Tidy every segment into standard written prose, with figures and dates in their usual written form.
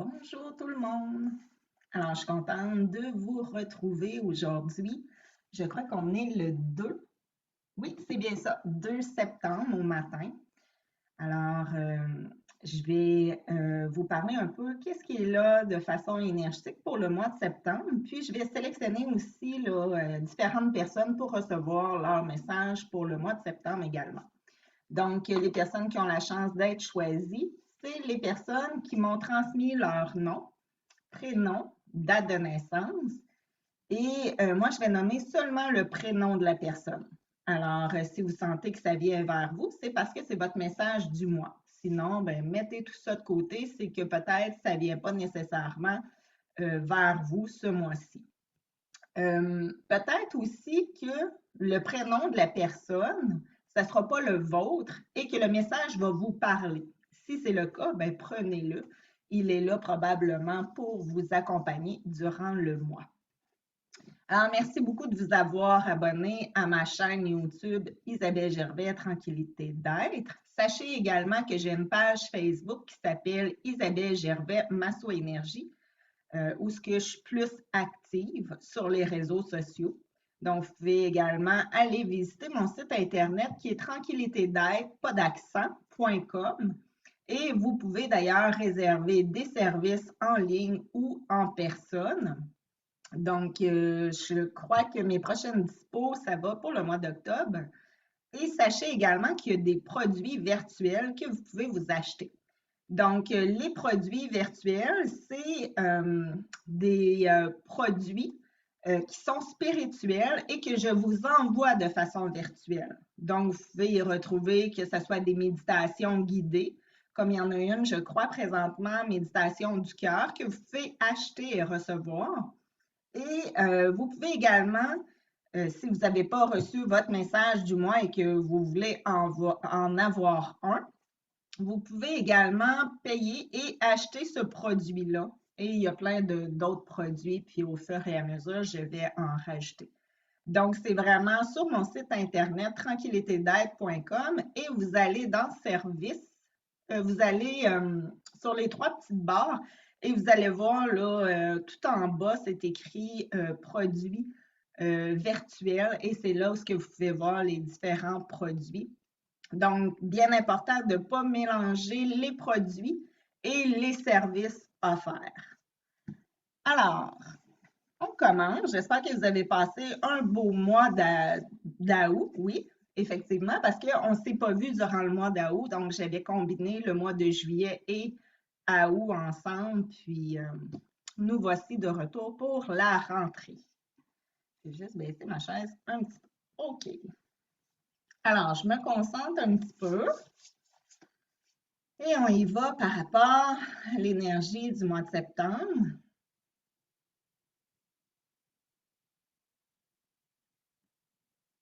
Bonjour tout le monde. Alors, je suis contente de vous retrouver aujourd'hui. Je crois qu'on est le 2. Oui, c'est bien ça, 2 septembre au matin. Alors, je vais vous parler un peu qu'est-ce qui est là de façon énergétique pour le mois de septembre. Puis, je vais sélectionner aussi là, différentes personnes pour recevoir leur message pour le mois de septembre également. Donc, les personnes qui ont la chance d'être choisies, c'est les personnes qui m'ont transmis leur nom, prénom, date de naissance. Et moi, je vais nommer seulement le prénom de la personne. Alors, si vous sentez que ça vient vers vous, c'est parce que c'est votre message du mois. Sinon, ben, mettez tout ça de côté, c'est que peut-être ça ne vient pas nécessairement vers vous ce mois-ci. Peut-être aussi que le prénom de la personne, ça ne sera pas le vôtre et que le message va vous parler. Si c'est le cas, ben, prenez-le. Il est là probablement pour vous accompagner durant le mois. Alors, merci beaucoup de vous avoir abonné à ma chaîne YouTube Isabelle Gervais, Tranquillité d'être. Sachez également que j'ai une page Facebook qui s'appelle Isabelle Gervais Masso Énergie, où ce que je suis plus active sur les réseaux sociaux. Donc, vous pouvez également aller visiter mon site internet qui est tranquillitédêtre, pas d'accent.com. Et vous pouvez d'ailleurs réserver des services en ligne ou en personne. Donc, je crois que mes prochaines dispos, ça va pour le mois d'octobre. Et sachez également qu'il y a des produits virtuels que vous pouvez vous acheter. Donc, les produits virtuels, c'est des produits qui sont spirituels et que je vous envoie de façon virtuelle. Donc, vous pouvez y retrouver que ce soit des méditations guidées, comme il y en a une, je crois, présentement, méditation du cœur, que vous pouvez acheter et recevoir. Et vous pouvez également, si vous n'avez pas reçu votre message du mois et que vous voulez en avoir un, vous pouvez également payer et acheter ce produit-là. Et il y a plein d'autres produits, puis au fur et à mesure, je vais en rajouter. Donc, c'est vraiment sur mon site internet tranquillitédêtre.com et vous allez dans Service, vous allez sur les 3 petites barres et vous allez voir là, tout en bas, c'est écrit Produits virtuels et c'est là où vous pouvez voir les différents produits. Donc, bien important de ne pas mélanger les produits et les services offerts. Alors, on commence. J'espère que vous avez passé un beau mois d'août, oui, effectivement, parce qu'on ne s'est pas vu durant le mois d'août, donc j'avais combiné le mois de juillet et août ensemble, puis nous voici de retour pour la rentrée. Je vais juste baisser ma chaise un petit peu. OK. Alors, je me concentre un petit peu. Et on y va par rapport à l'énergie du mois de septembre.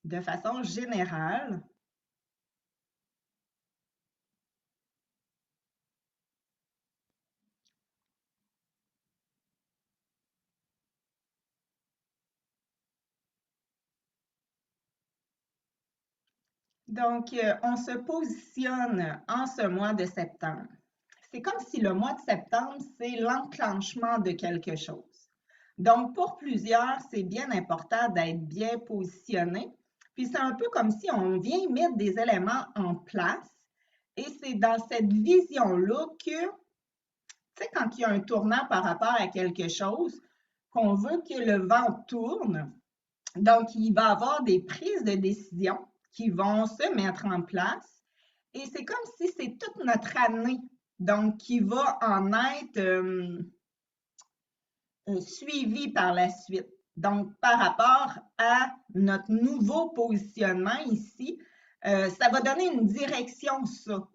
De façon générale, donc, on se positionne en ce mois de septembre. C'est comme si le mois de septembre, c'est l'enclenchement de quelque chose. Donc, pour plusieurs, c'est bien important d'être bien positionné. Puis, c'est un peu comme si on vient mettre des éléments en place. Et c'est dans cette vision-là que, tu sais, quand il y a un tournant par rapport à quelque chose, qu'on veut que le vent tourne, donc il va y avoir des prises de décision qui vont se mettre en place. Et c'est comme si c'est toute notre année, donc qui va en être suivie par la suite. Donc, par rapport à notre nouveau positionnement ici, ça va donner une direction, ça,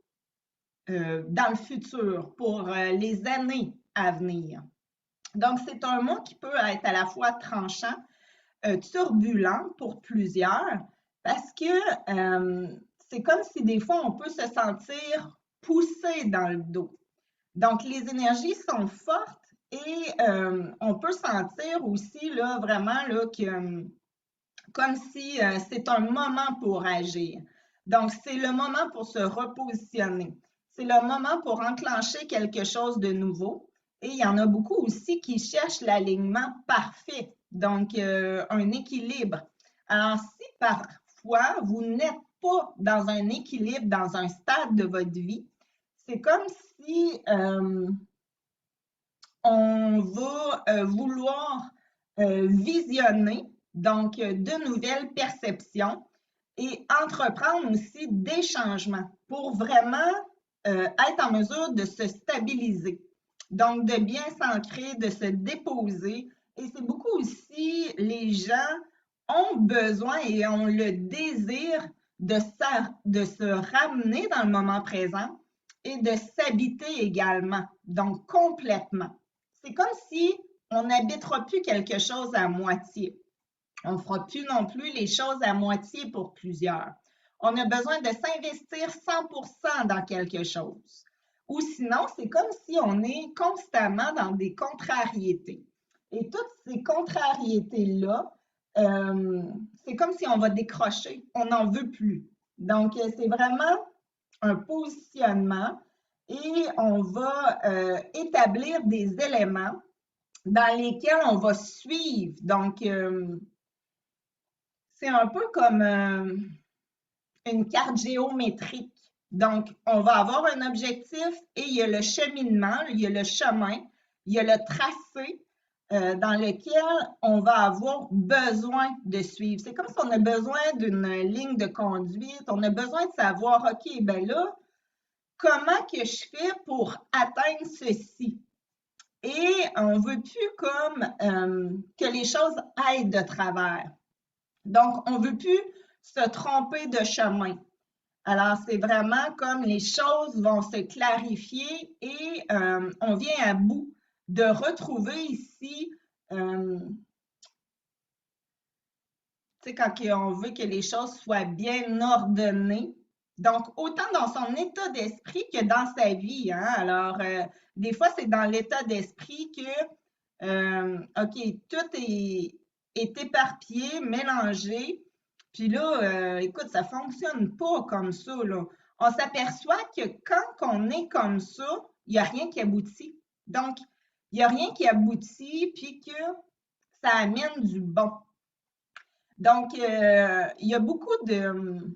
dans le futur, pour les années à venir. Donc, c'est un mot qui peut être à la fois tranchant, turbulent pour plusieurs, parce que c'est comme si des fois, on peut se sentir poussé dans le dos. Donc, les énergies sont fortes et on peut sentir aussi là, vraiment là, que, comme si c'est un moment pour agir. Donc, c'est le moment pour se repositionner. C'est le moment pour enclencher quelque chose de nouveau. Et il y en a beaucoup aussi qui cherchent l'alignement parfait, donc un équilibre. Alors, si parfois vous n'êtes pas dans un équilibre, dans un stade de votre vie, c'est comme si on va vouloir visionner donc de nouvelles perceptions et entreprendre aussi des changements pour vraiment être en mesure de se stabiliser. Donc, de bien s'ancrer, de se déposer. Et c'est beaucoup aussi, les gens ont besoin et ont le désir de se ramener dans le moment présent et de s'habiter également, donc complètement. C'est comme si on n'habitera plus quelque chose à moitié. On ne fera plus non plus les choses à moitié pour plusieurs. On a besoin de s'investir 100% dans quelque chose. Ou sinon, c'est comme si on est constamment dans des contrariétés. Et toutes ces contrariétés-là, c'est comme si on va décrocher. On n'en veut plus. Donc, c'est vraiment un positionnement et on va établir des éléments dans lesquels on va suivre. Donc, c'est un peu comme une carte géométrique. Donc, on va avoir un objectif et il y a le cheminement, il y a le chemin, il y a le tracé dans lequel on va avoir besoin de suivre. C'est comme si on a besoin d'une ligne de conduite, on a besoin de savoir, OK, ben là, comment que je fais pour atteindre ceci? Et on ne veut plus comme que les choses aillent de travers. Donc, on ne veut plus se tromper de chemin. Alors, c'est vraiment comme les choses vont se clarifier et on vient à bout de retrouver ici, tu sais, quand on veut que les choses soient bien ordonnées. Donc, autant dans son état d'esprit que dans sa vie. Hein? Alors, des fois, c'est dans l'état d'esprit que, OK, tout est éparpillé, mélangé. Puis là, écoute, ça ne fonctionne pas comme ça, là. On s'aperçoit que quand on est comme ça, il n'y a rien qui aboutit. Donc, il n'y a rien qui aboutit, puis que ça amène du bon. Donc, il y a beaucoup de...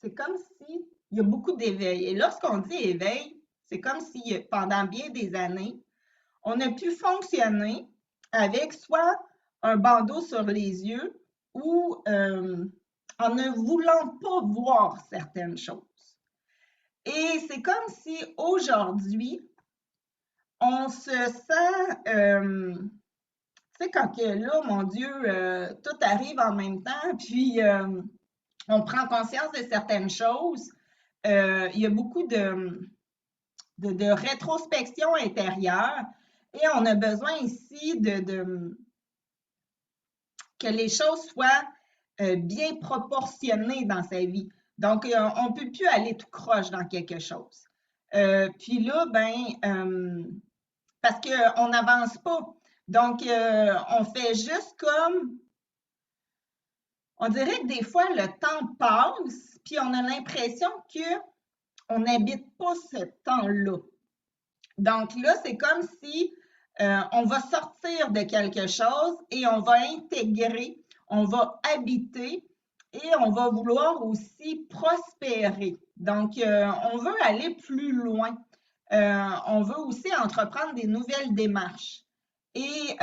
C'est comme si il y a beaucoup d'éveil. Et lorsqu'on dit éveil, c'est comme si pendant bien des années, on a pu fonctionner avec soit un bandeau sur les yeux ou en ne voulant pas voir certaines choses. Et c'est comme si aujourd'hui, on se sent, tu sais, quand que là, mon Dieu, tout arrive en même temps, puis on prend conscience de certaines choses. Il y a beaucoup de rétrospection intérieure et on a besoin ici que les choses soient bien proportionnées dans sa vie. Donc, on ne peut plus aller tout croche dans quelque chose. Puis là, parce qu'on n'avance pas. Donc, on fait juste comme, on dirait que des fois, le temps passe, puis on a l'impression qu'on n'habite pas ce temps-là. Donc là, c'est comme si on va sortir de quelque chose et on va intégrer, on va habiter et on va vouloir aussi prospérer. Donc, on veut aller plus loin. On veut aussi entreprendre des nouvelles démarches. Et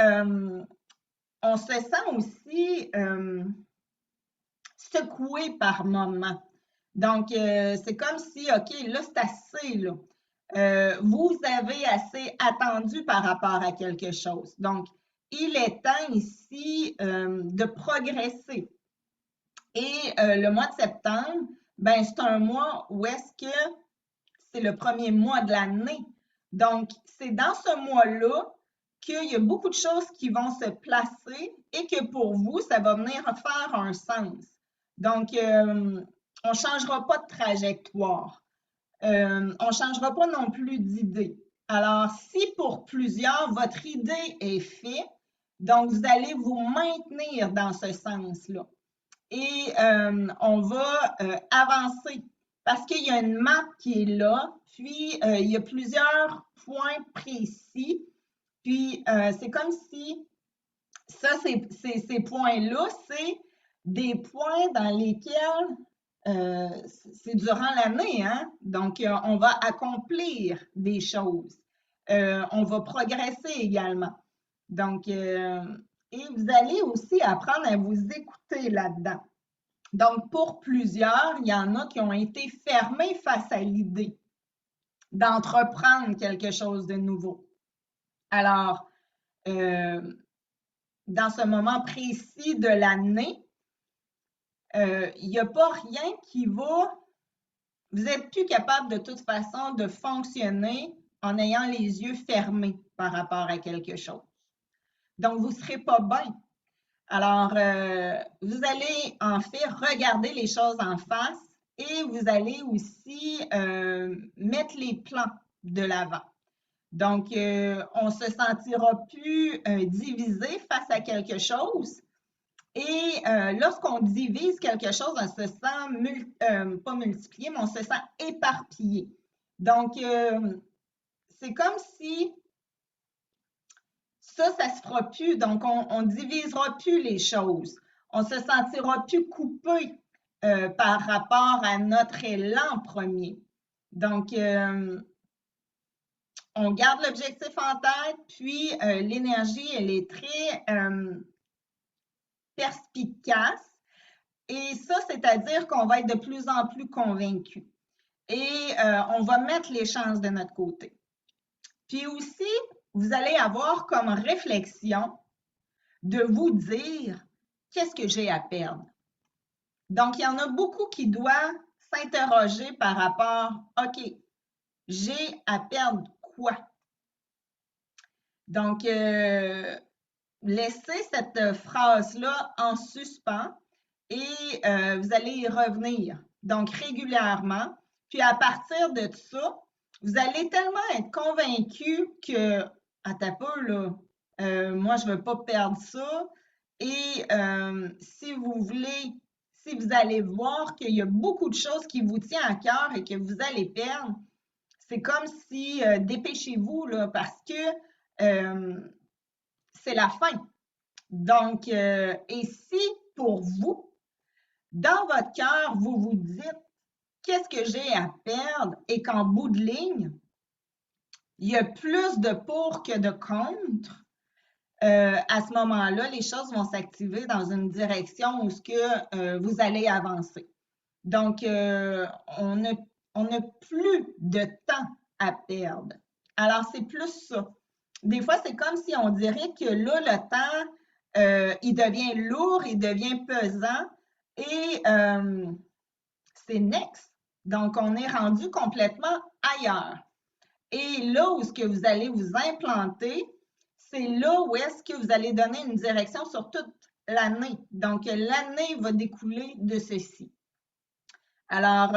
on se sent aussi secoué par moments. Donc, c'est comme si, OK, là, c'est assez, là. Vous avez assez attendu par rapport à quelque chose. Donc, il est temps ici de progresser. Et le mois de septembre, ben, c'est un mois où est-ce que c'est le premier mois de l'année. Donc, c'est dans ce mois-là qu'il y a beaucoup de choses qui vont se placer et que pour vous, ça va venir faire un sens. Donc, on ne changera pas de trajectoire. On ne changera pas non plus d'idée. Alors, si pour plusieurs, votre idée est faite, donc vous allez vous maintenir dans ce sens-là. Et on va avancer parce qu'il y a une map qui est là, puis il y a plusieurs points précis, puis c'est comme si ça, ces points-là, c'est des points dans lesquels c'est durant l'année, hein? Donc, on va accomplir des choses. On va progresser également. Donc, et vous allez aussi apprendre à vous écouter là-dedans. Donc, pour plusieurs, il y en a qui ont été fermés face à l'idée d'entreprendre quelque chose de nouveau. Alors, dans ce moment précis de l'année, il n'y a pas rien qui va. Vous n'êtes plus capable de toute façon de fonctionner en ayant les yeux fermés par rapport à quelque chose. Donc, vous ne serez pas bien. Alors, vous allez en fait regarder les choses en face et vous allez aussi mettre les plans de l'avant. Donc, on ne se sentira plus divisé face à quelque chose. Et lorsqu'on divise quelque chose, on se sent pas multiplié, mais on se sent éparpillé. Donc, c'est comme si ça ne se fera plus. Donc, on ne divisera plus les choses. On ne se sentira plus coupé par rapport à notre élan premier. Donc, on garde l'objectif en tête, puis l'énergie, elle est très perspicace. Et ça, c'est-à-dire qu'on va être de plus en plus convaincu. Et on va mettre les chances de notre côté. Puis aussi, vous allez avoir comme réflexion de vous dire qu'est-ce que j'ai à perdre. Donc, il y en a beaucoup qui doivent s'interroger par rapport, OK, j'ai à perdre quoi? Donc, laissez cette phrase-là en suspens et vous allez y revenir. Donc, régulièrement. Puis, à partir de ça, vous allez tellement être convaincu que, à ta peu, là, moi, je ne veux pas perdre ça. Et si vous allez voir qu'il y a beaucoup de choses qui vous tiennent à cœur et que vous allez perdre, c'est comme si, dépêchez-vous, là, parce que c'est la fin. Donc, et si pour vous, dans votre cœur, vous vous dites qu'est-ce que j'ai à perdre et qu'en bout de ligne, il y a plus de pour que de contre, à ce moment-là, les choses vont s'activer dans une direction où ce que vous allez avancer. Donc, on n'a plus de temps à perdre. Alors, c'est plus ça. Des fois, c'est comme si on dirait que là, le temps, il devient lourd, il devient pesant et c'est next. Donc, on est rendu complètement ailleurs. Et là où ce que vous allez vous implanter, c'est là où est-ce que vous allez donner une direction sur toute l'année. Donc, l'année va découler de ceci. Alors,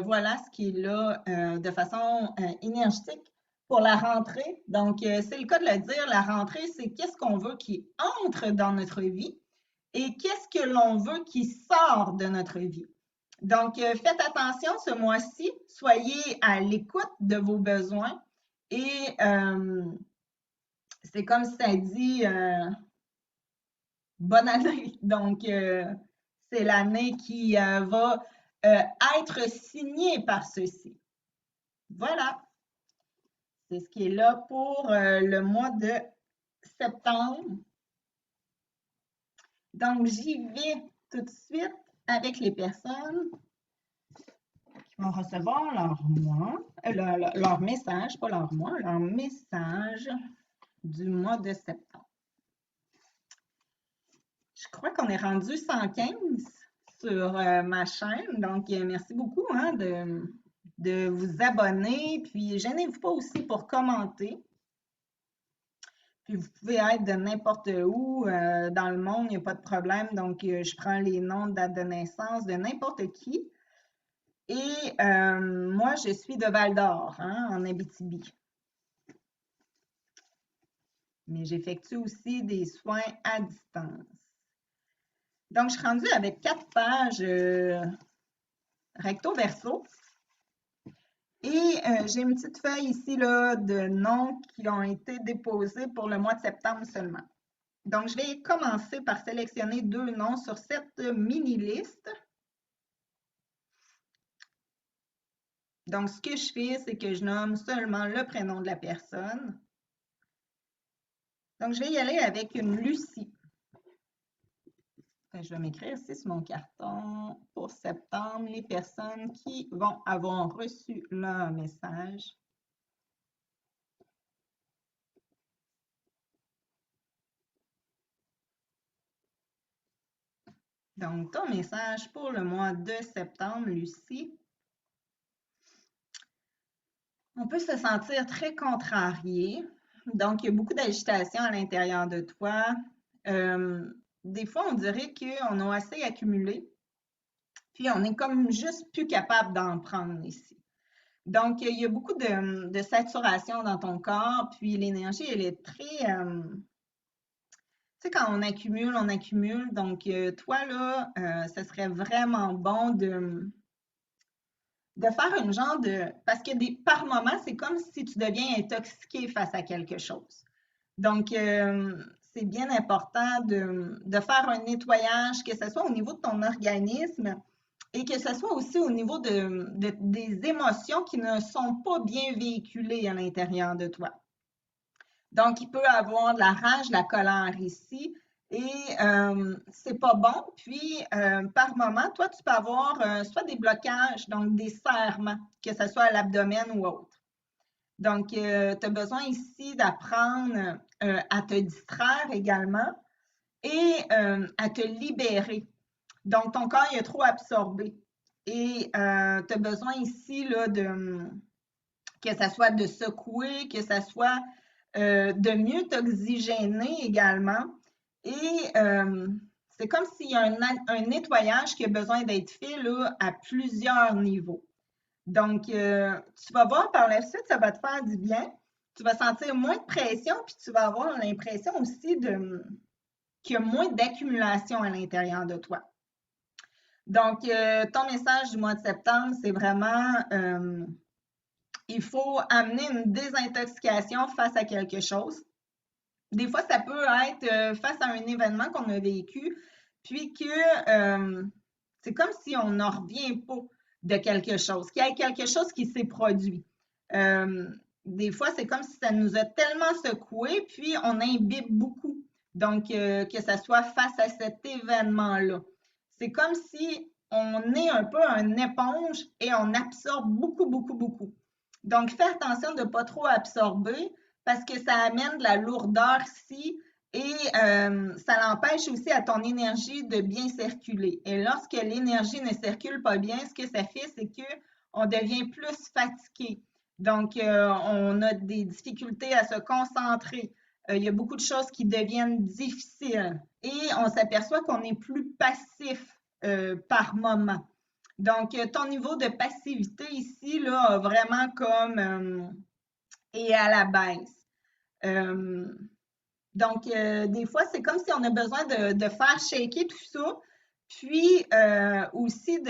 voilà ce qui est là de façon énergétique pour la rentrée. Donc, c'est le cas de le dire, la rentrée, c'est qu'est-ce qu'on veut qui entre dans notre vie et qu'est-ce que l'on veut qui sort de notre vie. Donc, faites attention ce mois-ci, soyez à l'écoute de vos besoins et c'est comme ça dit bonne année. Donc, c'est l'année qui va être signée par ceci. Voilà, c'est ce qui est là pour le mois de septembre. Donc, j'y vais tout de suite avec les personnes qui vont recevoir leur message, pas leur mois, leur message du mois de septembre. Je crois qu'on est rendu 115 sur ma chaîne, donc merci beaucoup hein, de vous abonner, puis gênez-vous pas aussi pour commenter. Puis vous pouvez être de n'importe où dans le monde, il n'y a pas de problème, donc je prends les noms, date de naissance de n'importe qui. Et moi, je suis de Val-d'Or, hein, en Abitibi. Mais j'effectue aussi des soins à distance. Donc, je suis rendue avec 4 pages recto verso. Et j'ai une petite feuille ici là, de noms qui ont été déposés pour le mois de septembre seulement. Donc, je vais commencer par sélectionner 2 noms sur cette mini-liste. Donc, ce que je fais, c'est que je nomme seulement le prénom de la personne. Donc, je vais y aller avec une Lucie. Je vais m'écrire ici sur mon carton pour septembre les personnes qui vont avoir reçu leur message. Donc, ton message pour le mois de septembre, Lucie. On peut se sentir très contrarié. Donc, il y a beaucoup d'agitation à l'intérieur de toi. Des fois, on dirait qu'on a assez accumulé, puis on est comme juste plus capable d'en prendre ici. Donc, il y a beaucoup de saturation dans ton corps, puis l'énergie, elle est très... tu sais, quand on accumule, on accumule. Donc, toi, là, ce serait vraiment bon de faire une genre de... Parce que par moments, c'est comme si tu deviens intoxiqué face à quelque chose. Donc, c'est bien important de faire un nettoyage, que ce soit au niveau de ton organisme et que ce soit aussi au niveau des émotions qui ne sont pas bien véhiculées à l'intérieur de toi. Donc, il peut y avoir de la rage, de la colère ici, et c'est pas bon. Puis, par moment, toi, tu peux avoir soit des blocages, donc des serrements, que ce soit à l'abdomen ou autre. Donc, tu as besoin ici d'apprendre à te distraire également et à te libérer. Donc, ton corps il est trop absorbé. Et tu as besoin ici là, que ça soit de secouer, que ça soit de mieux t'oxygéner également. Et c'est comme s'il y a un nettoyage qui a besoin d'être fait là, à plusieurs niveaux. Donc, tu vas voir par la suite, ça va te faire du bien. Tu vas sentir moins de pression, puis tu vas avoir l'impression aussi qu'il y a moins d'accumulation à l'intérieur de toi. Donc, ton message du mois de septembre, c'est vraiment il faut amener une désintoxication face à quelque chose. Des fois, ça peut être face à un événement qu'on a vécu, puis que c'est comme si on n'en revient pas de quelque chose, qu'il y a quelque chose qui s'est produit. Des fois, c'est comme si ça nous a tellement secoué, puis on imbibe beaucoup. Donc, que ça soit face à cet événement-là. C'est comme si on est un peu un éponge et on absorbe beaucoup, beaucoup, beaucoup. Donc, fais attention de ne pas trop absorber parce que ça amène de la lourdeur ici et ça l'empêche aussi à ton énergie de bien circuler. Et lorsque l'énergie ne circule pas bien, ce que ça fait, c'est qu'on devient plus fatigué. Donc, on a des difficultés à se concentrer. Il y a beaucoup de choses qui deviennent difficiles et on s'aperçoit qu'on est plus passif par moment. Donc, ton niveau de passivité ici, là, a vraiment comme est à la baisse. Donc, des fois, c'est comme si on a besoin de faire shaker tout ça. Puis, aussi,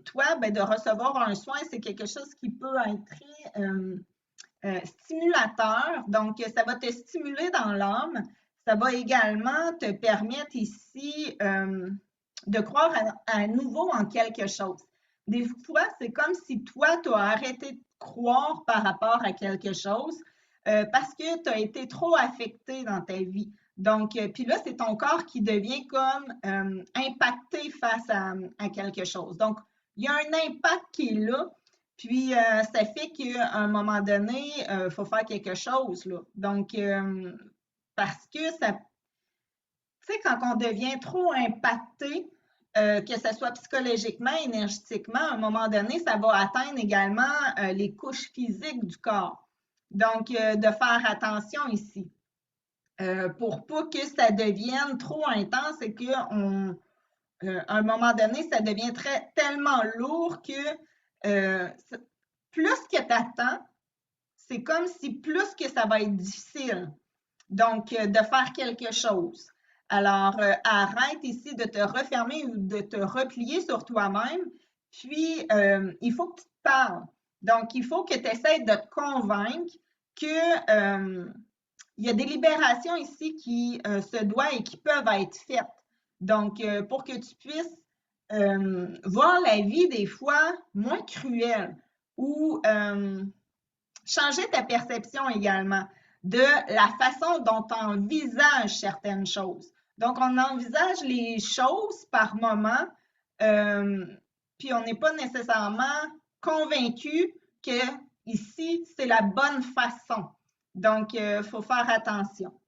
toi, ben, de recevoir un soin, c'est quelque chose qui peut être très stimulateur. Donc, ça va te stimuler dans l'âme. Ça va également te permettre ici de croire à nouveau en quelque chose. Des fois, c'est comme si toi, tu as arrêté de croire par rapport à quelque chose parce que tu as été trop affecté dans ta vie. Donc, puis là, c'est ton corps qui devient comme impacté face à quelque chose. Donc, il y a un impact qui est là, puis ça fait qu'à un moment donné, il faut faire quelque chose, là. Donc, parce que ça, tu sais, quand on devient trop impacté, que ce soit psychologiquement, énergétiquement, à un moment donné, ça va atteindre également les couches physiques du corps. Donc, de faire attention ici. Pour pas que ça devienne trop intense et qu'à un moment donné, ça devient tellement lourd que plus que tu attends, c'est comme si plus que ça va être difficile. Donc, de faire quelque chose. Alors, arrête ici de te refermer ou de te replier sur toi-même, Puis, il faut que tu te parles. Donc, il faut que tu essaies de te convaincre que il y a des libérations ici qui se doivent et qui peuvent être faites. Donc, pour que tu puisses voir la vie des fois moins cruelle ou changer ta perception également de la façon dont on envisage certaines choses. Donc, on envisage les choses par moment, puis on n'est pas nécessairement convaincu que ici, c'est la bonne façon. Donc, il faut faire attention.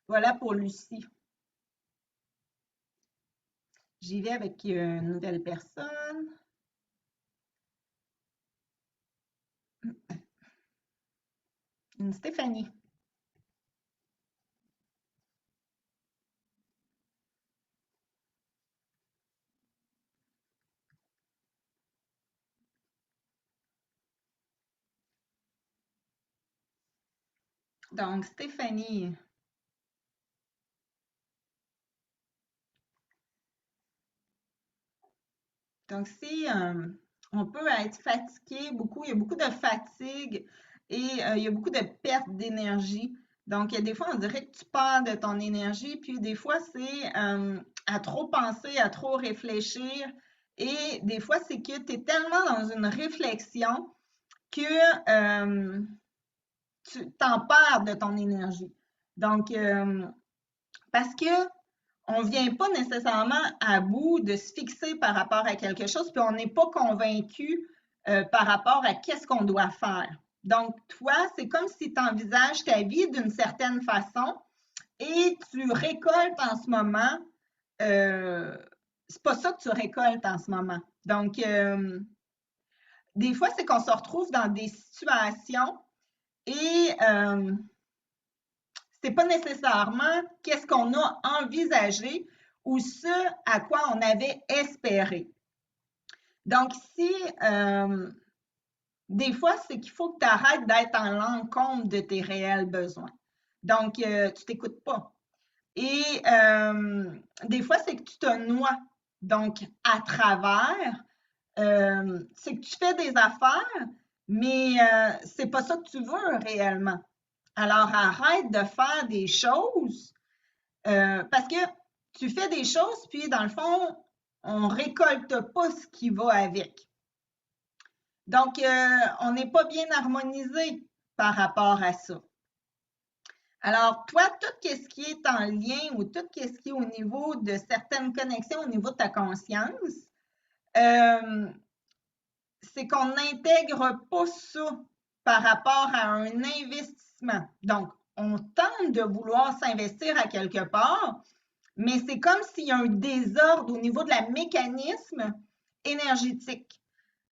Voilà pour Lucie. J'y vais avec une nouvelle personne. Une Stéphanie. Donc, Stéphanie. Donc, si on peut être fatigué beaucoup, il y a beaucoup de fatigue et il y a beaucoup de perte d'énergie. Donc, des fois, on dirait que tu perds de ton énergie, puis des fois, c'est à trop penser, à trop réfléchir. Et des fois, c'est que tu es tellement dans une réflexion que tu t'en perds de ton énergie. Donc, parce que on ne vient pas nécessairement à bout de se fixer par rapport à quelque chose, puis on n'est pas convaincu par rapport à qu'est-ce qu'on doit faire. Donc, toi, c'est comme si tu envisages ta vie d'une certaine façon et tu récoltes en ce moment. C'est pas ça que tu récoltes en ce moment. Donc, des fois, c'est qu'on se retrouve dans des situations et c'est pas nécessairement qu'est-ce qu'on a envisagé ou ce à quoi on avait espéré. Donc, si des fois, c'est qu'il faut que tu arrêtes d'être en l'encontre de tes réels besoins. Donc, tu ne t'écoutes pas. Et des fois, c'est que tu te noies. Donc, à travers, c'est que tu fais des affaires, mais c'est pas ça que tu veux réellement. Alors, arrête de faire des choses parce que tu fais des choses, puis dans le fond, on ne récolte pas ce qui va avec. Donc, on n'est pas bien harmonisé par rapport à ça. Alors, toi, tout ce qui est en lien ou tout ce qui est au niveau de certaines connexions au niveau de ta conscience, c'est qu'on n'intègre pas ça par rapport à un investissement. Donc, on tente de vouloir s'investir à quelque part, mais c'est comme s'il y a un désordre au niveau de la mécanisme énergétique.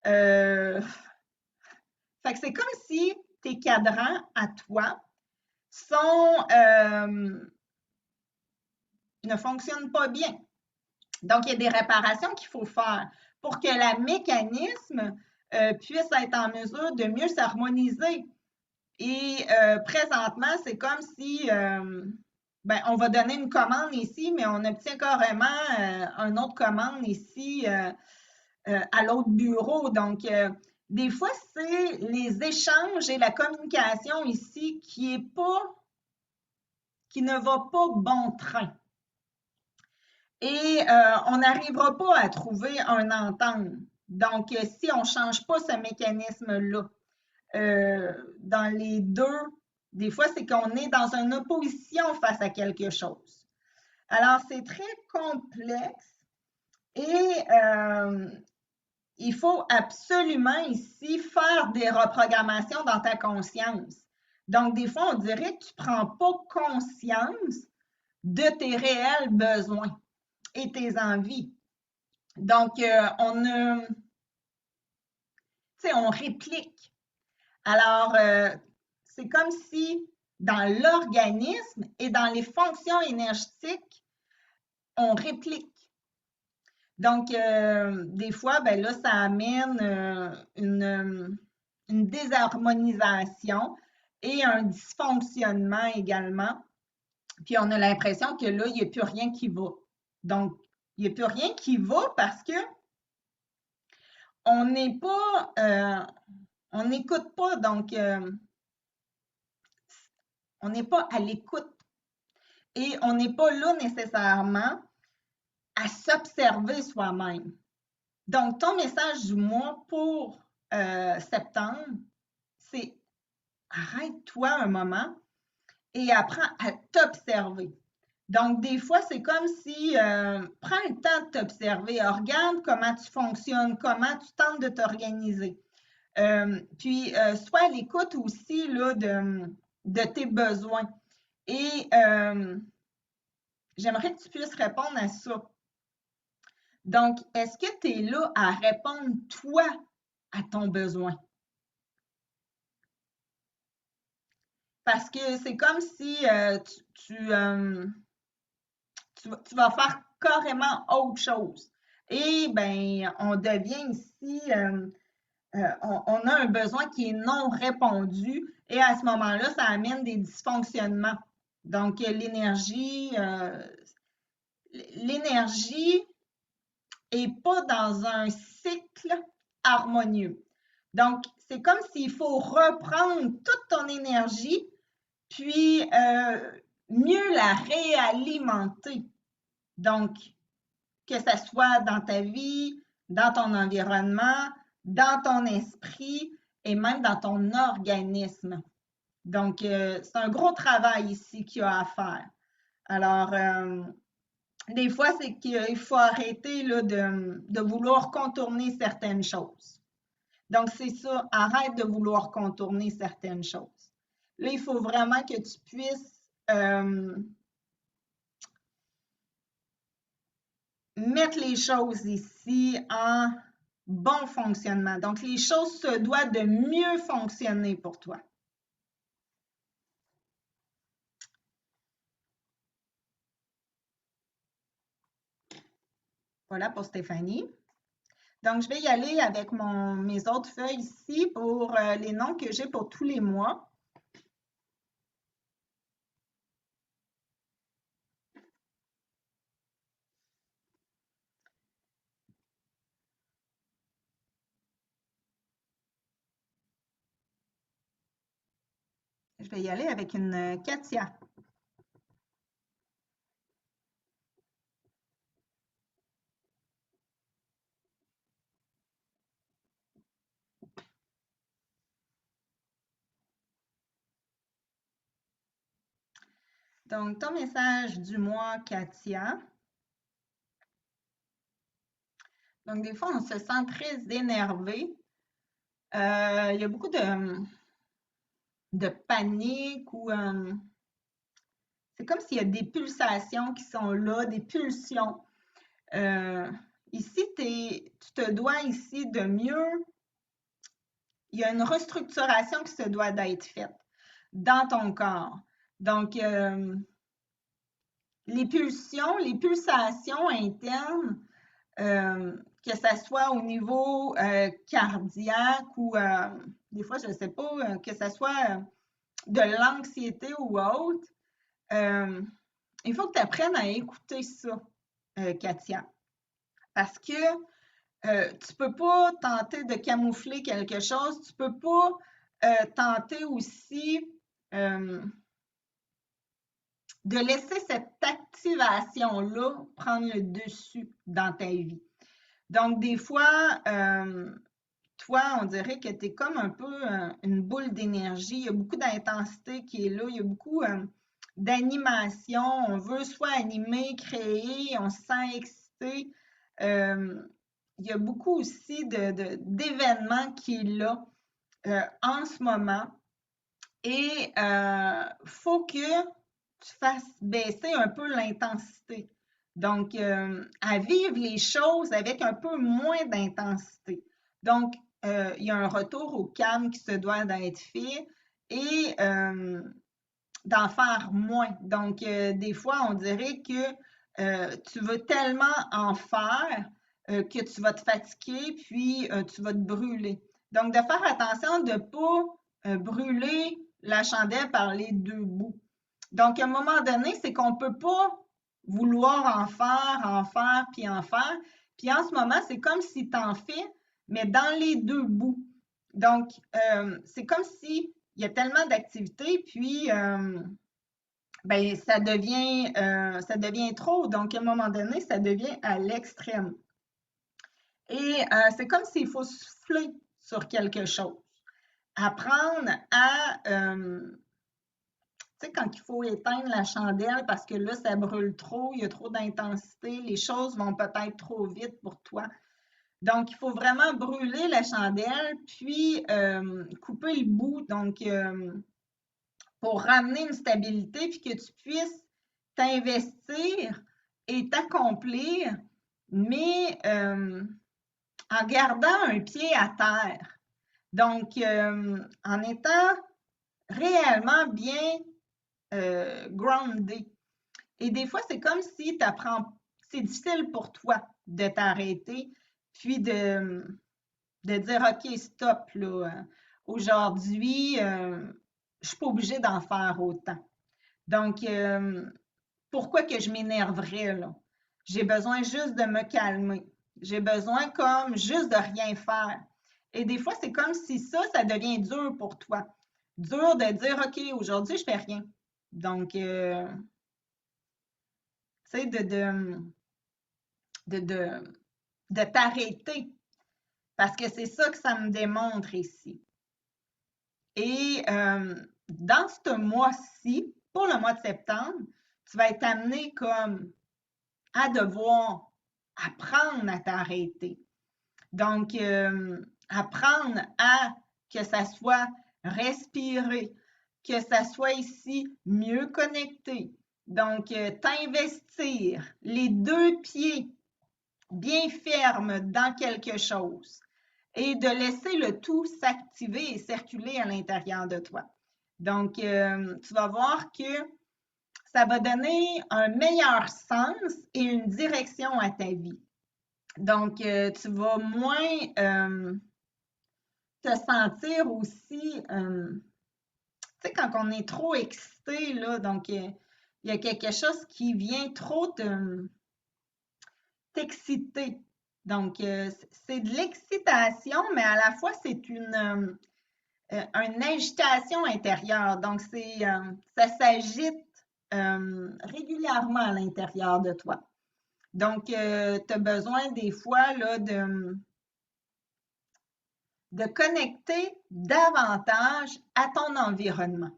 Fait que c'est comme si tes cadrans à toi ne fonctionnent pas bien. Donc, il y a des réparations qu'il faut faire pour que le mécanisme puisse être en mesure de mieux s'harmoniser. Et présentement, c'est comme si on va donner une commande ici, mais on obtient carrément une autre commande ici à l'autre bureau. Donc, des fois, c'est les échanges et la communication ici qui ne va pas bon train. Et on n'arrivera pas à trouver un entente. Donc, si on ne change pas ce mécanisme-là, dans les deux, des fois, c'est qu'on est dans une opposition face à quelque chose. Alors, c'est très complexe et il faut absolument ici faire des reprogrammations dans ta conscience. Donc, des fois, on dirait que tu ne prends pas conscience de tes réels besoins et tes envies. Donc, on réplique. Alors, c'est comme si dans l'organisme et dans les fonctions énergétiques, on réplique. Donc, des fois, ben là, ça amène une désharmonisation et un dysfonctionnement également. Puis, on a l'impression que là, il n'y a plus rien qui va. Donc, Il n'y a plus rien qui va parce que on n'est pas, on n'écoute pas, donc on n'est pas à l'écoute et on n'est pas là nécessairement à s'observer soi-même. Donc, ton message du mois pour septembre, c'est arrête-toi un moment et apprends à t'observer. Donc, des fois, c'est comme si prends le temps de t'observer, regarde comment tu fonctionnes, comment tu tentes de t'organiser. Puis, sois à l'écoute aussi là, de tes besoins. Et j'aimerais que tu puisses répondre à ça. Donc, est-ce que tu es là à répondre, toi, à ton besoin? Parce que c'est comme si tu vas faire carrément autre chose. Et bien, on devient ici, on a un besoin qui est non répondu et à ce moment-là, ça amène des dysfonctionnements. Donc, l'énergie n'est pas dans un cycle harmonieux. Donc, c'est comme s'il faut reprendre toute ton énergie, puis mieux la réalimenter. Donc, que ce soit dans ta vie, dans ton environnement, dans ton esprit et même dans ton organisme. Donc, c'est un gros travail ici qu'il y a à faire. Alors, des fois, c'est qu'il faut arrêter là, de vouloir contourner certaines choses. Donc, c'est ça, arrête de vouloir contourner certaines choses. Là, il faut vraiment que tu puisses mettre les choses ici en bon fonctionnement. Donc, les choses se doivent de mieux fonctionner pour toi. Voilà pour Stéphanie. Donc, je vais y aller avec mes autres feuilles ici pour les noms que j'ai pour tous les mois. Je vais y aller avec une Katia. Donc, ton message du mois, Katia. Donc, des fois, on se sent très énervé. Il y a beaucoup de panique ou c'est comme s'il y a des pulsations qui sont là, des pulsions. Ici, tu te dois ici de mieux. Il y a une restructuration qui se doit d'être faite dans ton corps. Donc, les pulsations internes, que ce soit au niveau cardiaque ou des fois, je ne sais pas, que ce soit de l'anxiété ou autre, il faut que tu apprennes à écouter ça, Katia. Parce que tu ne peux pas tenter de camoufler quelque chose, tu ne peux pas tenter aussi de laisser cette activation-là prendre le dessus dans ta vie. Donc, des fois, toi, on dirait que tu es comme un peu une boule d'énergie. Il y a beaucoup d'intensité qui est là. Il y a beaucoup d'animation. On veut soit animer, créer, on se sent excité. Il y a beaucoup aussi d'événements qui est là en ce moment. Et il faut que tu fasses baisser un peu l'intensité. Donc, à vivre les choses avec un peu moins d'intensité. Donc, il y a un retour au calme qui se doit d'être fait et d'en faire moins. Donc, des fois, on dirait que tu veux tellement en faire que tu vas te fatiguer, puis tu vas te brûler. Donc, de faire attention de ne pas brûler la chandelle par les deux bouts. Donc, à un moment donné, c'est qu'on ne peut pas vouloir en faire, puis en faire. Puis en ce moment, c'est comme si tu en fais, mais dans les deux bouts. Donc, c'est comme si il y a tellement d'activités, puis ben, ça devient trop. Donc, à un moment donné, ça devient à l'extrême. Et c'est comme s'il faut souffler sur quelque chose. Apprendre à, tu sais, quand il faut éteindre la chandelle parce que là, ça brûle trop, il y a trop d'intensité, les choses vont peut-être trop vite pour toi. Donc, il faut vraiment brûler la chandelle, puis couper le bout, donc pour ramener une stabilité, puis que tu puisses t'investir et t'accomplir, mais en gardant un pied à terre. Donc, en étant réellement bien groundé. Et des fois, c'est comme si tu apprends, c'est difficile pour toi de t'arrêter, puis de dire, OK, stop, là, aujourd'hui, je ne suis pas obligée d'en faire autant. Donc, pourquoi que je m'énerverais, là? J'ai besoin juste de me calmer. J'ai besoin comme juste de rien faire. Et des fois, c'est comme si ça devient dur pour toi. Dur de dire, OK, aujourd'hui, je fais rien. Donc, tu sais, de t'arrêter. Parce que c'est ça que ça me démontre ici. Et dans ce mois-ci, pour le mois de septembre, tu vas être amené comme à devoir apprendre à t'arrêter. Donc, apprendre à que ça soit respirer, que ça soit ici mieux connecté. Donc, t'investir les deux pieds bien fermes dans quelque chose et de laisser le tout s'activer et circuler à l'intérieur de toi. Donc, tu vas voir que ça va donner un meilleur sens et une direction à ta vie. Donc, tu vas moins te sentir aussi, tu sais, quand on est trop excité, là, donc il y a quelque chose qui vient trop t'exciter. Donc, c'est de l'excitation, mais à la fois, c'est une agitation intérieure. Donc, ça s'agite régulièrement à l'intérieur de toi. Donc, tu as besoin des fois là, de connecter davantage à ton environnement.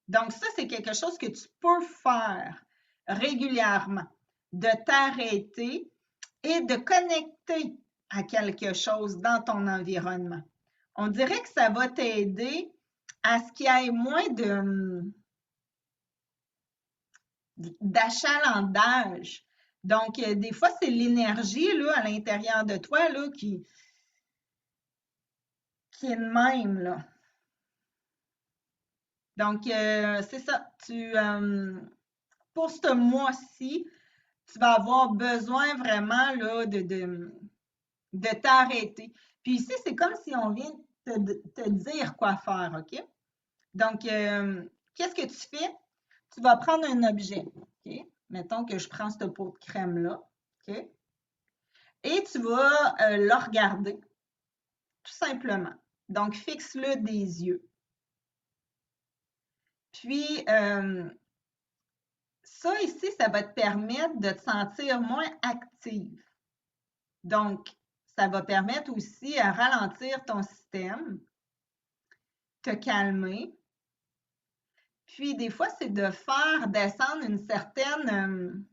Donc, ça, c'est quelque chose que tu peux faire régulièrement, de t'arrêter et de connecter à quelque chose dans ton environnement. On dirait que ça va t'aider à ce qu'il y ait moins d'achalandage. Donc, des fois, c'est l'énergie là, à l'intérieur de toi là, qui est de même. Là. Donc, c'est ça. Pour ce mois-ci, tu vas avoir besoin vraiment là, de t'arrêter. Puis ici, c'est comme si on vient te dire quoi faire, OK? Donc, qu'est-ce que tu fais? Tu vas prendre un objet, OK? Mettons que je prends ce pot de crème-là, OK? Et tu vas le regarder, tout simplement. Donc, fixe-le des yeux. Puis, ça ici, ça va te permettre de te sentir moins active. Donc, ça va permettre aussi à ralentir ton système, te calmer. Puis, des fois, c'est de faire descendre une certaine,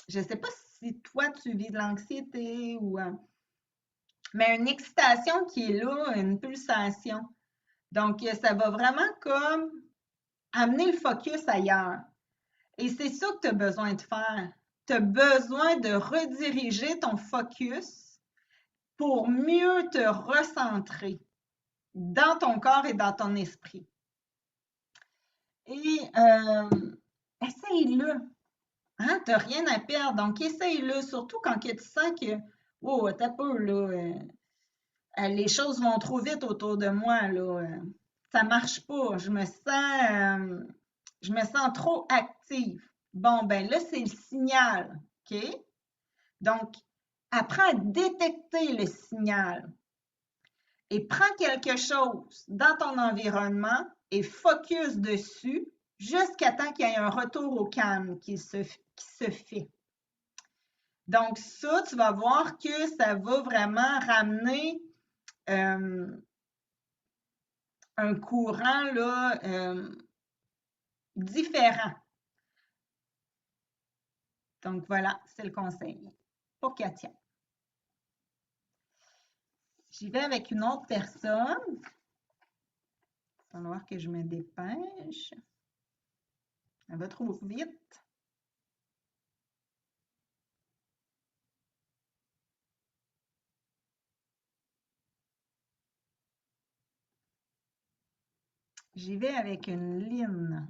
je ne sais pas si toi, tu vis de l'anxiété ou, mais une excitation qui est là, une pulsation. Donc, ça va vraiment comme amener le focus ailleurs. Et c'est ça que tu as besoin de faire. Tu as besoin de rediriger ton focus pour mieux te recentrer dans ton corps et dans ton esprit. Et essaye-le. Hein? Tu n'as rien à perdre. Donc, essaye-le, surtout quand tu sens que, oh, t'as peu, là, les choses vont trop vite autour de moi, là. Ça marche pas. Je me sens trop active. Bon, ben là, c'est le signal, OK? Donc, apprends à détecter le signal et prends quelque chose dans ton environnement et focus dessus jusqu'à temps qu'il y ait un retour au calme qui se fait. Donc, ça, tu vas voir que ça va vraiment ramener un courant là, différent. Donc, voilà, c'est le conseil pour Katia. J'y vais avec une autre personne. Il va falloir que je me dépêche. Elle va trop vite. J'y vais avec une Lynn.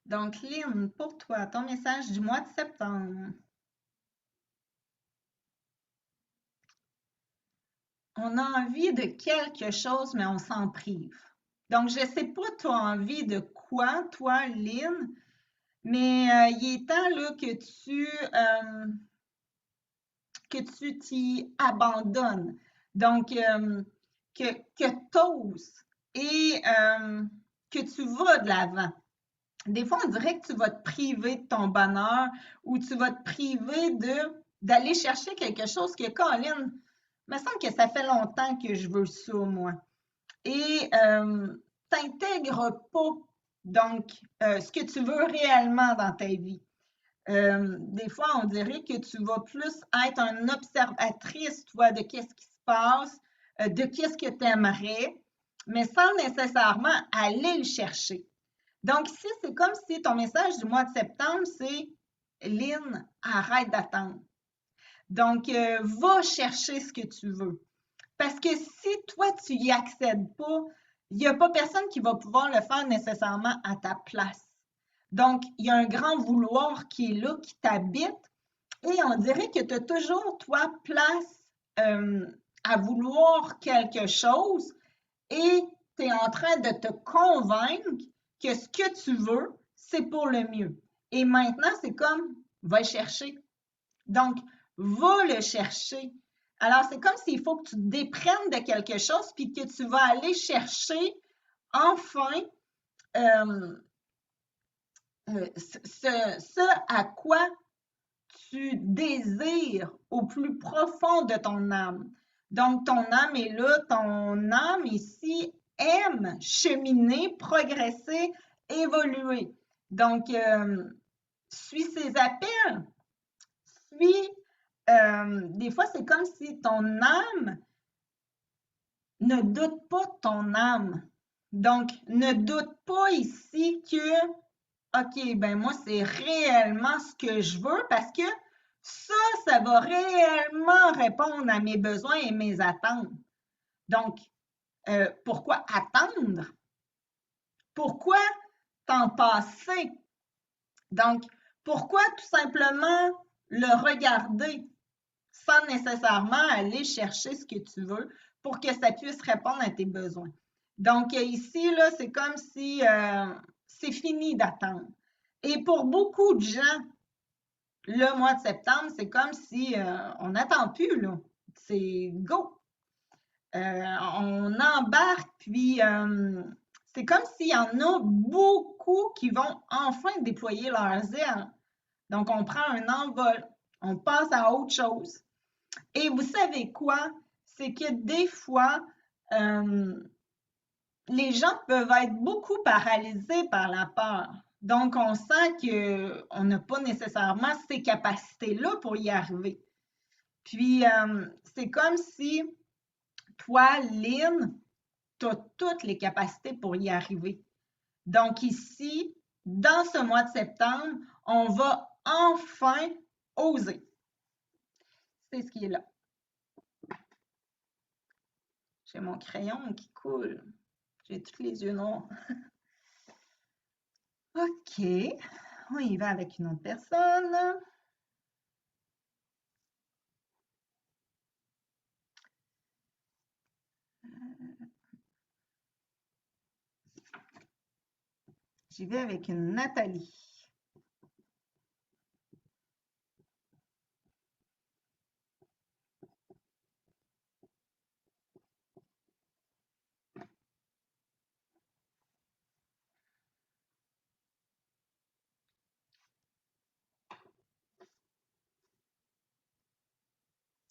Donc, Lynn, pour toi, ton message du mois de septembre. On a envie de quelque chose, mais on s'en prive. Donc, je ne sais pas, tu as envie de quoi, toi, Lynn, mais il est temps là, que tu t'y abandonnes. Donc, que tu oses et que tu vas de l'avant. Des fois, on dirait que tu vas te priver de ton bonheur ou tu vas te priver d'aller chercher quelque chose que, Colin, il me semble que ça fait longtemps que je veux ça, moi. Et t'intègres pas, donc, ce que tu veux réellement dans ta vie. Des fois, on dirait que tu vas plus être une observatrice, toi, de qu'est-ce qui se passe, de qu'est-ce que tu aimerais, mais sans nécessairement aller le chercher. Donc, ici, c'est comme si ton message du mois de septembre, c'est Lynn, arrête d'attendre. Donc, va chercher ce que tu veux. Parce que si toi, tu n'y accèdes pas, il n'y a pas personne qui va pouvoir le faire nécessairement à ta place. Donc, il y a un grand vouloir qui est là, qui t'habite, et on dirait que tu as toujours, toi, place à vouloir quelque chose et tu es en train de te convaincre que ce que tu veux, c'est pour le mieux. Et maintenant, c'est comme, va le chercher. Donc, va le chercher. Alors, c'est comme s'il faut que tu te déprennes de quelque chose, puis que tu vas aller chercher enfin ce à quoi tu désires au plus profond de ton âme. Donc, ton âme est là, ton âme ici aime cheminer, progresser, évoluer. Donc, suis ses appels, suis, des fois, c'est comme si ton âme ne doute pas de ton âme. Donc, ne doute pas ici que OK, ben moi, c'est réellement ce que je veux parce que ça va réellement répondre à mes besoins et mes attentes. Donc, pourquoi attendre? Pourquoi t'en passer? Donc, pourquoi tout simplement le regarder sans nécessairement aller chercher ce que tu veux pour que ça puisse répondre à tes besoins? Donc, ici, là, c'est comme si c'est fini d'attendre. Et pour beaucoup de gens, le mois de septembre, c'est comme si on n'attend plus, là. C'est go. On embarque, puis c'est comme s'il y en a beaucoup qui vont enfin déployer leurs ailes. Donc, on prend un envol, on passe à autre chose. Et vous savez quoi? C'est que des fois, les gens peuvent être beaucoup paralysés par la peur. Donc, on sent qu'on n'a pas nécessairement ces capacités-là pour y arriver. Puis, c'est comme si toi, Lynn, tu as toutes les capacités pour y arriver. Donc, ici, dans ce mois de septembre, on va enfin oser. C'est ce qui est là. J'ai mon crayon qui coule. J'ai tous les yeux noirs. OK. OK. On y va avec une autre personne. J'y vais avec une Nathalie.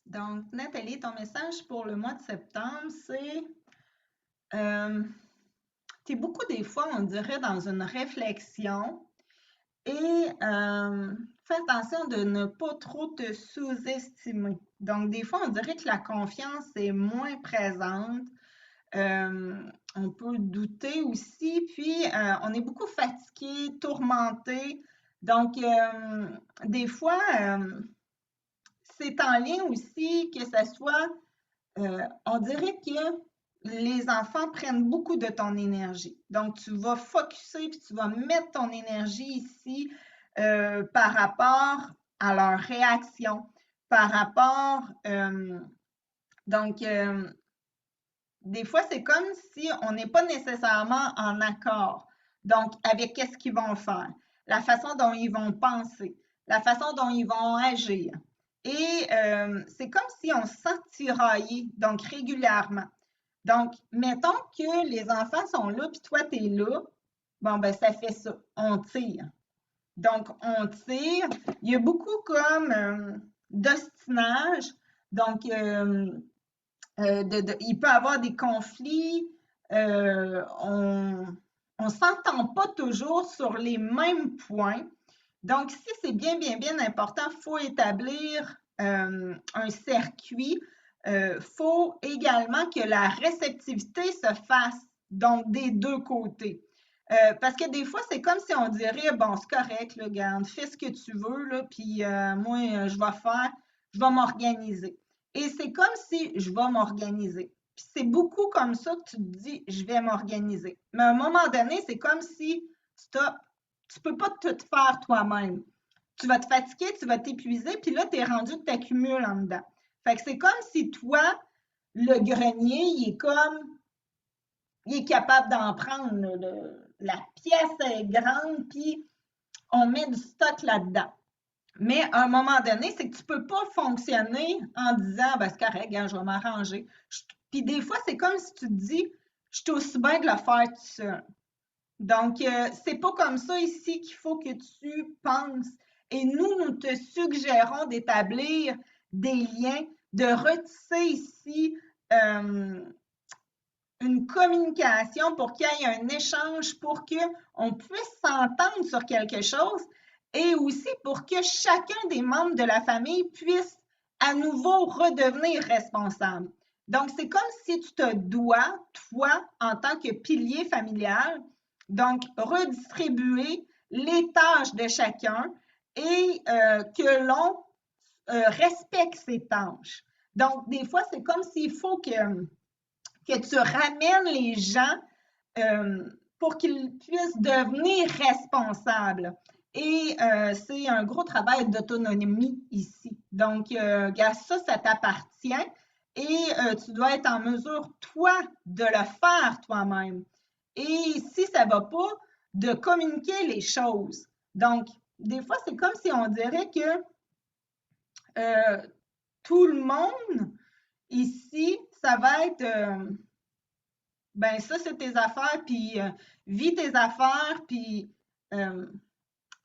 Donc, Nathalie, ton message pour le mois de septembre, c'est tu es beaucoup des fois, on dirait, dans une réflexion et fais attention de ne pas trop te sous-estimer. Donc, des fois, on dirait que la confiance est moins présente. On peut douter aussi, puis on est beaucoup fatigué, tourmenté. Donc, des fois, c'est en lien aussi que ça soit, on dirait que les enfants prennent beaucoup de ton énergie. Donc, tu vas focuser puis tu vas mettre ton énergie ici par rapport à leur réaction, par rapport, donc, des fois, c'est comme si on n'est pas nécessairement en accord. Donc, avec qu'est-ce qu'ils vont faire, la façon dont ils vont penser, la façon dont ils vont agir. Et c'est comme si on se sent tiraillé, donc régulièrement. Donc, mettons que les enfants sont là, puis toi, tu es là. Bon, ben, ça fait ça. On tire. Donc, on tire. Il y a beaucoup comme d'ostinage. Donc, il peut y avoir des conflits. On ne s'entend pas toujours sur les mêmes points. Donc, si c'est bien, bien, bien important, il faut établir un circuit. Il faut également que la réceptivité se fasse, donc des deux côtés. Parce que des fois, c'est comme si on dirait, bon, c'est correct, là, regarde, fais ce que tu veux, là, puis moi, je vais m'organiser. Et c'est comme si je vais m'organiser. Puis c'est beaucoup comme ça que tu te dis, je vais m'organiser. Mais à un moment donné, c'est comme si, stop, tu ne peux pas tout faire toi-même. Tu vas te fatiguer, tu vas t'épuiser, puis là, tu es rendu que tu accumules en dedans. Fait que c'est comme si toi, le grenier, il est capable d'en prendre. La pièce est grande, puis on met du stock là-dedans. Mais à un moment donné, c'est que tu ne peux pas fonctionner en disant, ben, c'est correct, hein, je vais m'arranger. Puis des fois, c'est comme si tu te dis, je suis aussi bien de le faire tout seul. Donc, c'est pas comme ça ici qu'il faut que tu penses. Et nous te suggérons d'établir des liens, de retisser ici une communication pour qu'il y ait un échange, pour qu'on puisse s'entendre sur quelque chose et aussi pour que chacun des membres de la famille puisse à nouveau redevenir responsable. Donc, c'est comme si tu te dois, toi, en tant que pilier familial, donc redistribuer les tâches de chacun et que l'on respecte ces tâches. Donc, des fois, c'est comme s'il faut que tu ramènes les gens pour qu'ils puissent devenir responsables. Et c'est un gros travail d'autonomie ici. Donc, ça t'appartient et tu dois être en mesure, toi, de le faire toi-même. Et si ça ne va pas, de communiquer les choses. Donc, des fois, c'est comme si on dirait que tout le monde ici, ça va être ben ça, c'est tes affaires, puis vis tes affaires, puis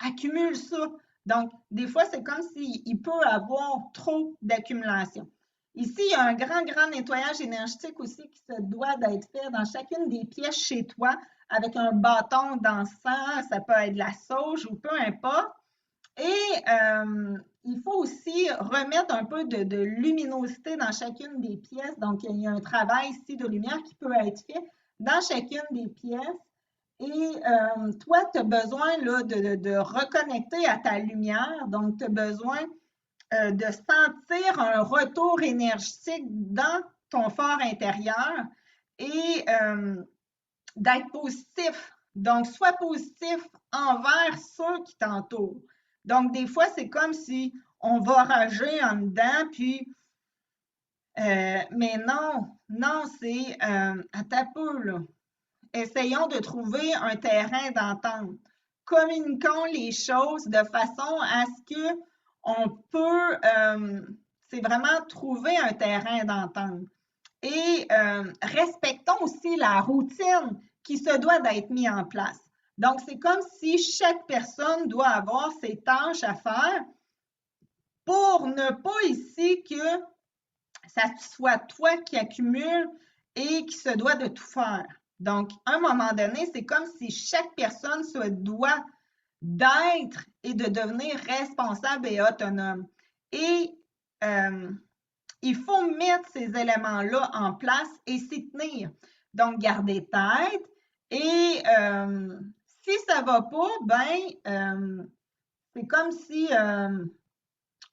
accumule ça. Donc, des fois, c'est comme s'il peut y avoir trop d'accumulation. Ici, il y a un grand, grand nettoyage énergétique aussi qui se doit d'être fait dans chacune des pièces chez toi avec un bâton d'encens, ça peut être de la sauge ou peu importe. Et il faut aussi remettre un peu de luminosité dans chacune des pièces. Donc, il y a un travail ici de lumière qui peut être fait dans chacune des pièces. Et toi, tu as besoin là, de reconnecter à ta lumière. Donc, tu as besoin de sentir un retour énergétique dans ton fort intérieur et d'être positif Donc, sois positif envers ceux qui t'entourent. Donc, des fois, c'est comme si on va rager en dedans, puis, mais non, c'est, à ta peu, là. Essayons de trouver un terrain d'entente. Communiquons les choses de façon à ce que on peut, c'est vraiment trouver un terrain d'entente. Et respectons aussi la routine qui se doit d'être mise en place. Donc, c'est comme si chaque personne doit avoir ses tâches à faire pour ne pas ici que ça soit toi qui accumule et qui se doit de tout faire. Donc, à un moment donné, c'est comme si chaque personne se doit d'être et de devenir responsable et autonome. Et il faut mettre ces éléments-là en place et s'y tenir. Donc, garder tête. Et si ça ne va pas, ben, c'est comme si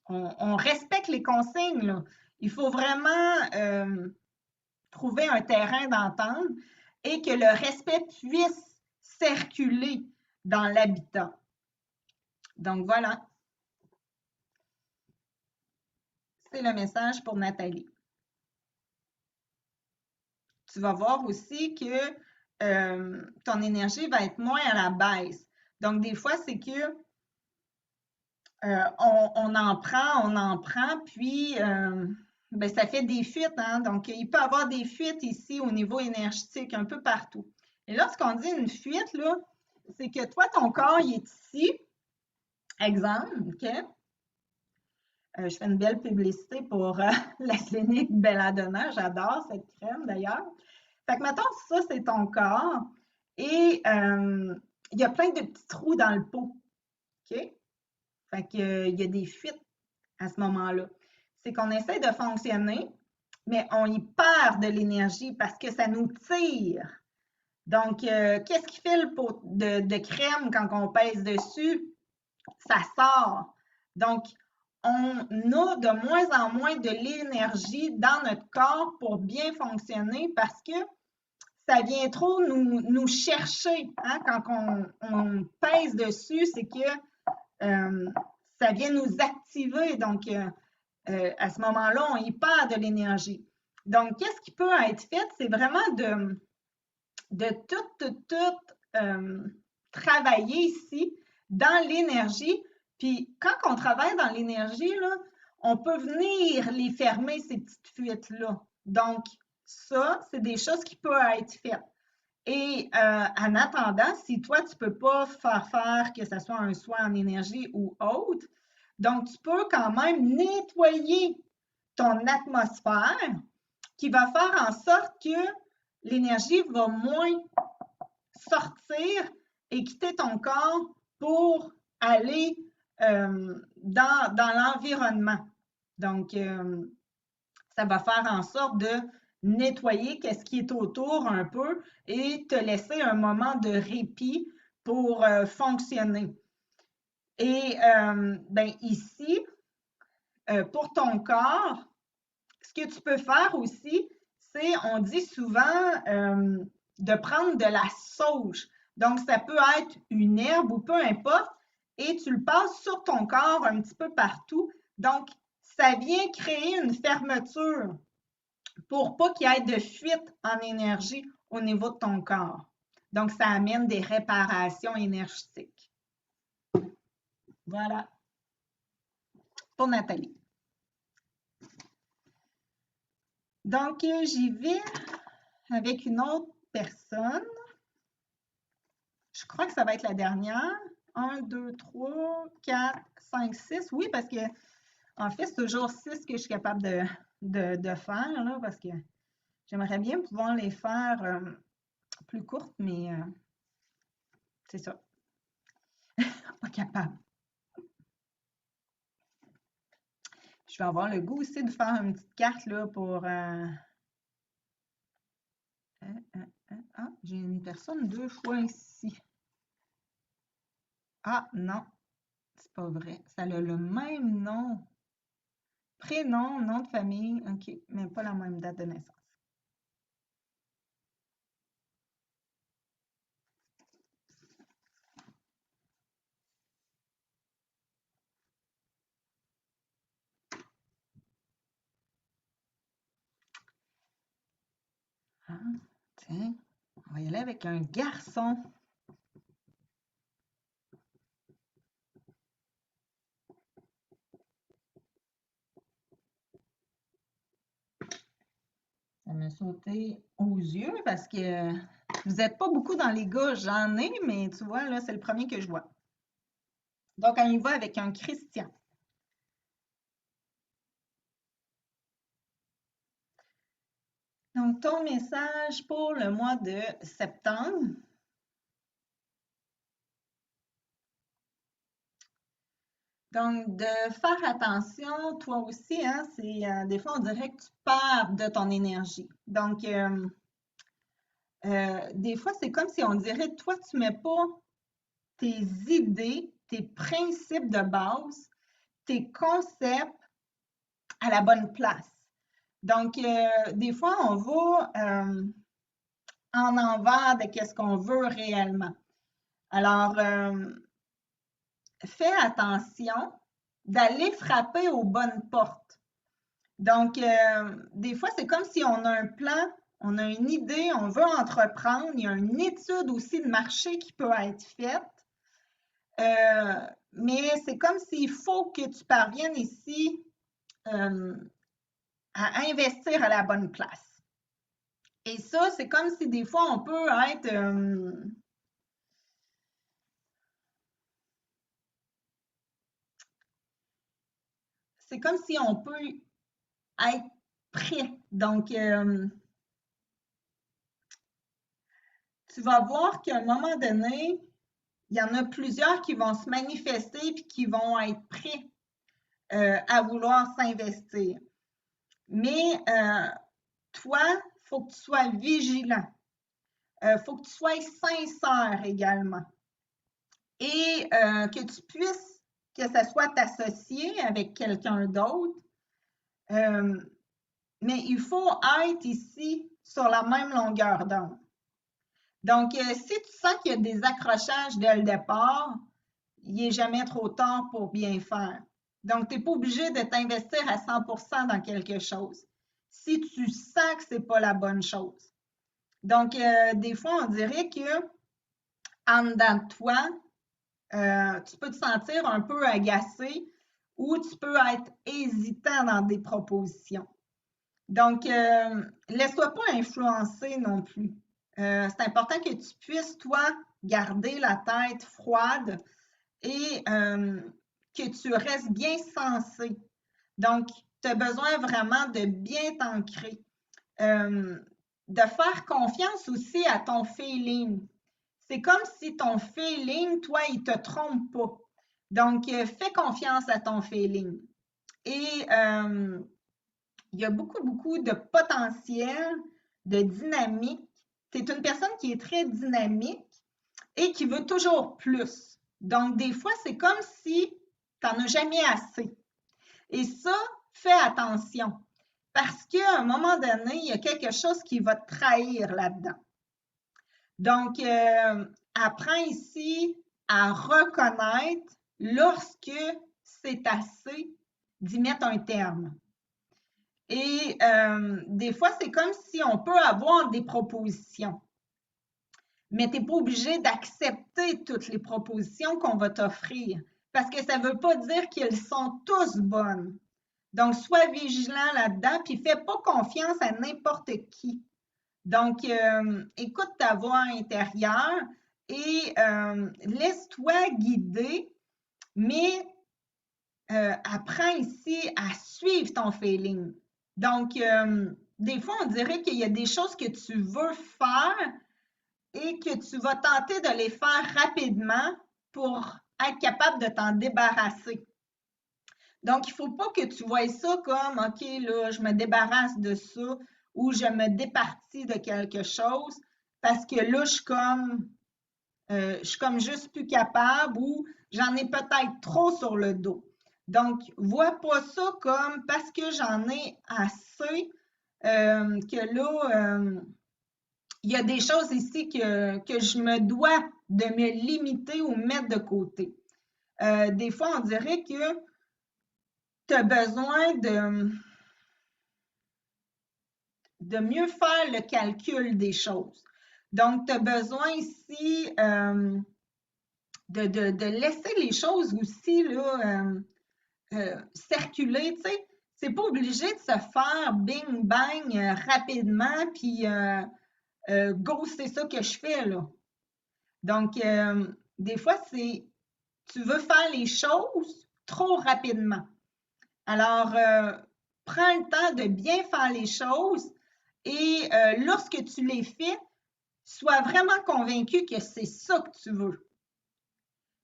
on respecte les consignes, là. Il faut vraiment trouver un terrain d'entente et que le respect puisse circuler dans l'habitat. Donc, voilà. C'est le message pour Nathalie. Tu vas voir aussi que ton énergie va être moins à la baisse. Donc, des fois, c'est que on en prend, puis ben, ça fait des fuites. Hein? Donc, il peut y avoir des fuites ici au niveau énergétique, un peu partout. Et lorsqu'on dit une fuite, là, c'est que toi, ton corps, il est ici. Exemple, OK? Je fais une belle publicité pour la clinique Belladonna. J'adore cette crème, d'ailleurs. Fait que, mettons, ça, c'est ton corps. Et il y a plein de petits trous dans le pot. OK? Fait que, il y a des fuites à ce moment-là. C'est qu'on essaie de fonctionner, mais on y perd de l'énergie parce que ça nous tire. Donc, qu'est-ce qui fait le pot de crème quand on pèse dessus? Ça sort. Donc, on a de moins en moins de l'énergie dans notre corps pour bien fonctionner parce que ça vient trop nous chercher. Hein? Quand on pèse dessus, c'est que ça vient nous activer. Donc, à ce moment-là, on y perd de l'énergie. Donc, qu'est-ce qui peut être fait? C'est vraiment de tout travailler ici dans l'énergie. Puis, quand on travaille dans l'énergie, là, on peut venir les fermer, ces petites fuites-là. Donc, ça, c'est des choses qui peuvent être faites. Et en attendant, si toi, tu ne peux pas faire que ce soit un soin en énergie ou autre, donc tu peux quand même nettoyer ton atmosphère qui va faire en sorte que l'énergie va moins sortir et quitter ton corps pour aller dans l'environnement. Donc, ça va faire en sorte de nettoyer qu'est-ce qui est autour un peu et te laisser un moment de répit pour fonctionner. Et ben ici, pour ton corps, ce que tu peux faire aussi, c'est, on dit souvent de prendre de la sauge. Donc, ça peut être une herbe ou peu importe, et tu le passes sur ton corps un petit peu partout. Donc, ça vient créer une fermeture pour pas qu'il y ait de fuite en énergie au niveau de ton corps. Donc, ça amène des réparations énergétiques. Voilà. Pour Nathalie. Donc, j'y vais avec une autre personne. Je crois que ça va être la dernière. 1, 2, 3, 4, 5, 6. Oui, parce que en fait, c'est toujours 6 que je suis capable de faire, là, parce que j'aimerais bien pouvoir les faire plus courtes, mais c'est ça. Pas capable. Je vais avoir le goût aussi de faire une petite carte là, pour... Ah, j'ai une personne 2 fois ici. Ah, non, c'est pas vrai. Ça a le même nom. Prénom, nom de famille, OK, mais pas la même date de naissance. Tiens, on va y aller avec un garçon. Ça m'a sauté aux yeux parce que vous n'êtes pas beaucoup dans les gars, j'en ai, mais tu vois, là, c'est le premier que je vois. Donc, on y va avec un Christian. Donc, ton message pour le mois de septembre. Donc, de faire attention, toi aussi, hein, c'est des fois, on dirait que tu perds de ton énergie. Donc, des fois, c'est comme si on dirait, toi, tu ne mets pas tes idées, tes principes de base, tes concepts à la bonne place. Donc, des fois, on va en envers de ce qu'on veut réellement. Alors, fais attention d'aller frapper aux bonnes portes. Donc, des fois, c'est comme si on a un plan, on a une idée, on veut entreprendre, il y a une étude aussi de marché qui peut être faite, mais c'est comme s'il faut que tu parviennes ici à investir à la bonne place. Et ça, c'est comme si des fois, on peut être c'est comme si on peut être prêt. Donc, tu vas voir qu'à un moment donné, il y en a plusieurs qui vont se manifester et qui vont être prêts à vouloir s'investir. Mais toi, il faut que tu sois vigilant. Il faut que tu sois sincère également. Et que tu puisses, que ce soit t'associer avec quelqu'un d'autre, mais il faut être ici sur la même longueur d'onde. Donc, si tu sens qu'il y a des accrochages dès le départ, il n'est jamais trop tard pour bien faire. Donc, tu n'es pas obligé de t'investir à 100% dans quelque chose si tu sens que ce n'est pas la bonne chose. Donc, des fois, on dirait que en dedans de toi, tu peux te sentir un peu agacé ou tu peux être hésitant dans des propositions. Donc, laisse-toi pas influencer non plus. C'est important que tu puisses, toi, garder la tête froide et que tu restes bien sensé. Donc, tu as besoin vraiment de bien t'ancrer. De faire confiance aussi à ton feeling. C'est comme si ton feeling, toi, il ne te trompe pas. Donc, fais confiance à ton feeling. Et il y a beaucoup, beaucoup de potentiel, de dynamique. Tu es une personne qui est très dynamique et qui veut toujours plus. Donc, des fois, c'est comme si tu n'en as jamais assez. Et ça, fais attention. Parce qu'à un moment donné, il y a quelque chose qui va te trahir là-dedans. Donc, apprends ici à reconnaître lorsque c'est assez d'y mettre un terme. Et des fois, c'est comme si on peut avoir des propositions, mais tu n'es pas obligé d'accepter toutes les propositions qu'on va t'offrir parce que ça ne veut pas dire qu'elles sont tous bonnes. Donc, sois vigilant là-dedans, puis fais pas confiance à n'importe qui. Donc, écoute ta voix intérieure et laisse-toi guider, mais apprends ici à suivre ton feeling. Donc, des fois, on dirait qu'il y a des choses que tu veux faire et que tu vas tenter de les faire rapidement pour être capable de t'en débarrasser. Donc, il ne faut pas que tu vois ça comme, OK, là, je me débarrasse de ça ou je me départis de quelque chose parce que là, je suis comme juste plus capable ou j'en ai peut-être trop sur le dos. Donc, vois pas ça comme parce que j'en ai assez que là, il y a des choses ici que je me dois de me limiter ou mettre de côté. Des fois, on dirait que tu as besoin de mieux faire le calcul des choses. Donc, tu as besoin ici de laisser les choses aussi là, circuler, tu sais. C'est pas obligé de se faire bing bang rapidement, puis go, c'est ça que je fais là. Donc, des fois, tu veux faire les choses trop rapidement. Alors, prends le temps de bien faire les choses et lorsque tu les fais, sois vraiment convaincu que c'est ça que tu veux.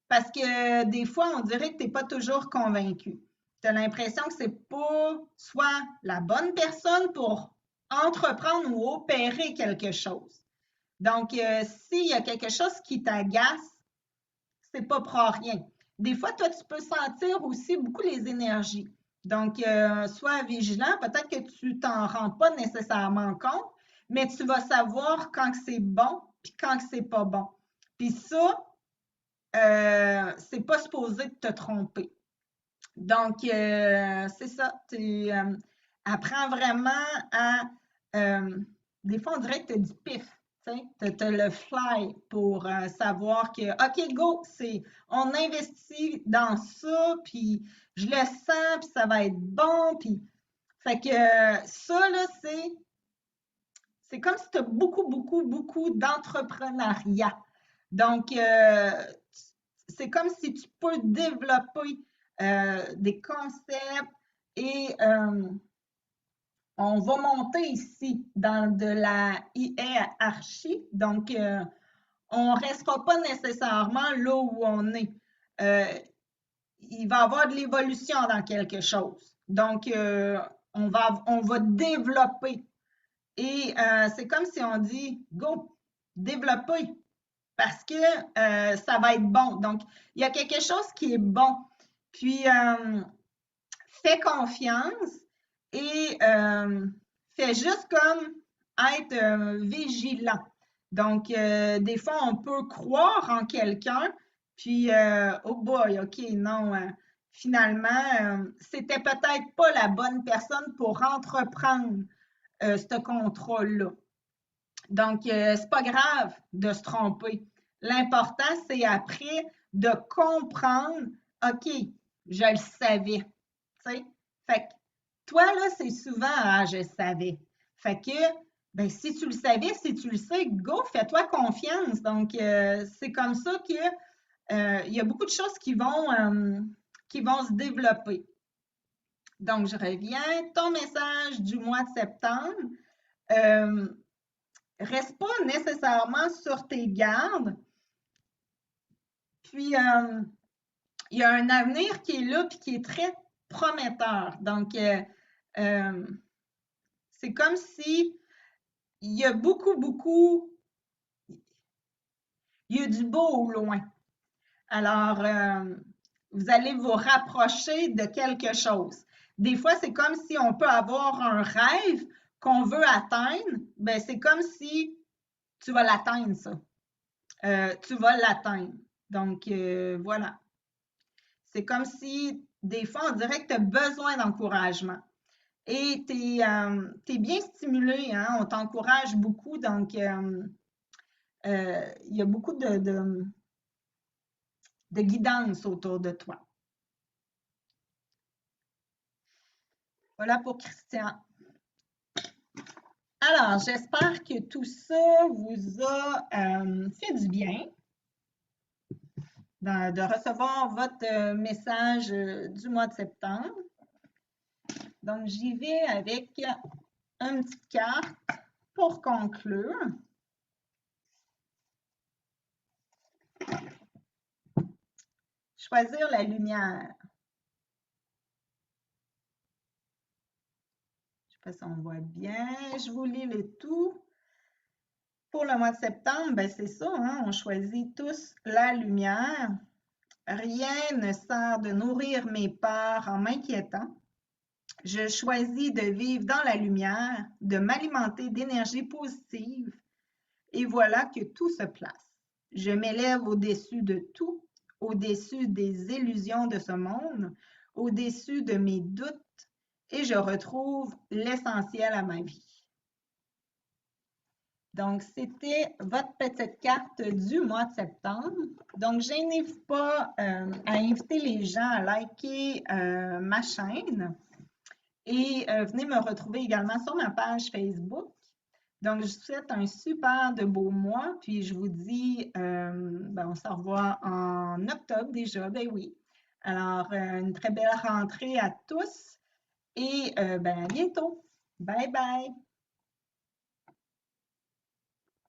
Parce que des fois, on dirait que tu n'es pas toujours convaincu. Tu as l'impression que c'est pas soit la bonne personne pour entreprendre ou opérer quelque chose. Donc, s'il y a quelque chose qui t'agace, c'est pas pour rien. Des fois, toi, tu peux sentir aussi beaucoup les énergies. Donc, sois vigilant. Peut-être que tu t'en rends pas nécessairement compte, mais tu vas savoir quand c'est bon puis quand c'est pas bon. Puis ça, c'est pas supposé de te tromper. Donc, c'est ça. Tu apprends vraiment à. Des fois, on dirait que tu as du pif. Tu as le fly pour savoir que, OK, go, on investit dans ça, puis je le sens, puis ça va être bon. Puis, fait que ça, là, c'est comme si tu as beaucoup, beaucoup, beaucoup d'entrepreneuriat. Donc, c'est comme si tu peux développer des concepts et on va monter ici dans de la hiérarchie. Donc, on ne restera pas nécessairement là où on est. Il va y avoir de l'évolution dans quelque chose. Donc, on va développer. Et c'est comme si on dit, go, développer parce que ça va être bon. Donc, il y a quelque chose qui est bon. Puis, fais confiance et fais juste comme être vigilant. Donc, des fois, on peut croire en quelqu'un, puis, oh boy, OK, non, finalement, c'était peut-être pas la bonne personne pour entreprendre ce contrôle-là. Donc, c'est pas grave de se tromper. L'important, c'est après de comprendre, OK, je le savais. Fait que toi, là, c'est souvent, ah, je savais. Fait que, ben, si tu le savais, si tu le sais, go, fais-toi confiance. Donc, c'est comme ça que il y a beaucoup de choses qui vont se développer. Donc, je reviens. Ton message du mois de septembre. Reste pas nécessairement sur tes gardes. Puis, il y a un avenir qui est là et qui est très prometteur. Donc, c'est comme si il y a beaucoup, beaucoup, il y a du beau au loin. Alors, vous allez vous rapprocher de quelque chose. Des fois, c'est comme si on peut avoir un rêve qu'on veut atteindre. Ben, c'est comme si tu vas l'atteindre, ça. Tu vas l'atteindre. Donc, voilà. C'est comme si, des fois, on dirait que tu as besoin d'encouragement. Et tu es bien stimulé, hein? On t'encourage beaucoup. Donc, il y a beaucoup de guidance autour de toi. Voilà pour Christian. Alors, j'espère que tout ça vous a fait du bien de recevoir votre message du mois de septembre. Donc, j'y vais avec une petite carte pour conclure. Choisir la lumière. Je ne sais pas si on voit bien. Je vous lis le tout. Pour le mois de septembre, ben c'est ça, hein? On choisit tous la lumière. Rien ne sert de nourrir mes peurs en m'inquiétant. Je choisis de vivre dans la lumière, de m'alimenter d'énergie positive. Et voilà que tout se place. Je m'élève au-dessus de tout, au-dessus des illusions de ce monde, au-dessus de mes doutes, et je retrouve l'essentiel à ma vie. Donc, c'était votre petite carte du mois de septembre. Donc, je n'hésite pas à inviter les gens à liker ma chaîne et venez me retrouver également sur ma page Facebook. Donc, je vous souhaite un super de beau mois, puis je vous dis, on se revoit en octobre déjà, ben oui. Alors, une très belle rentrée à tous et à bientôt. Bye bye!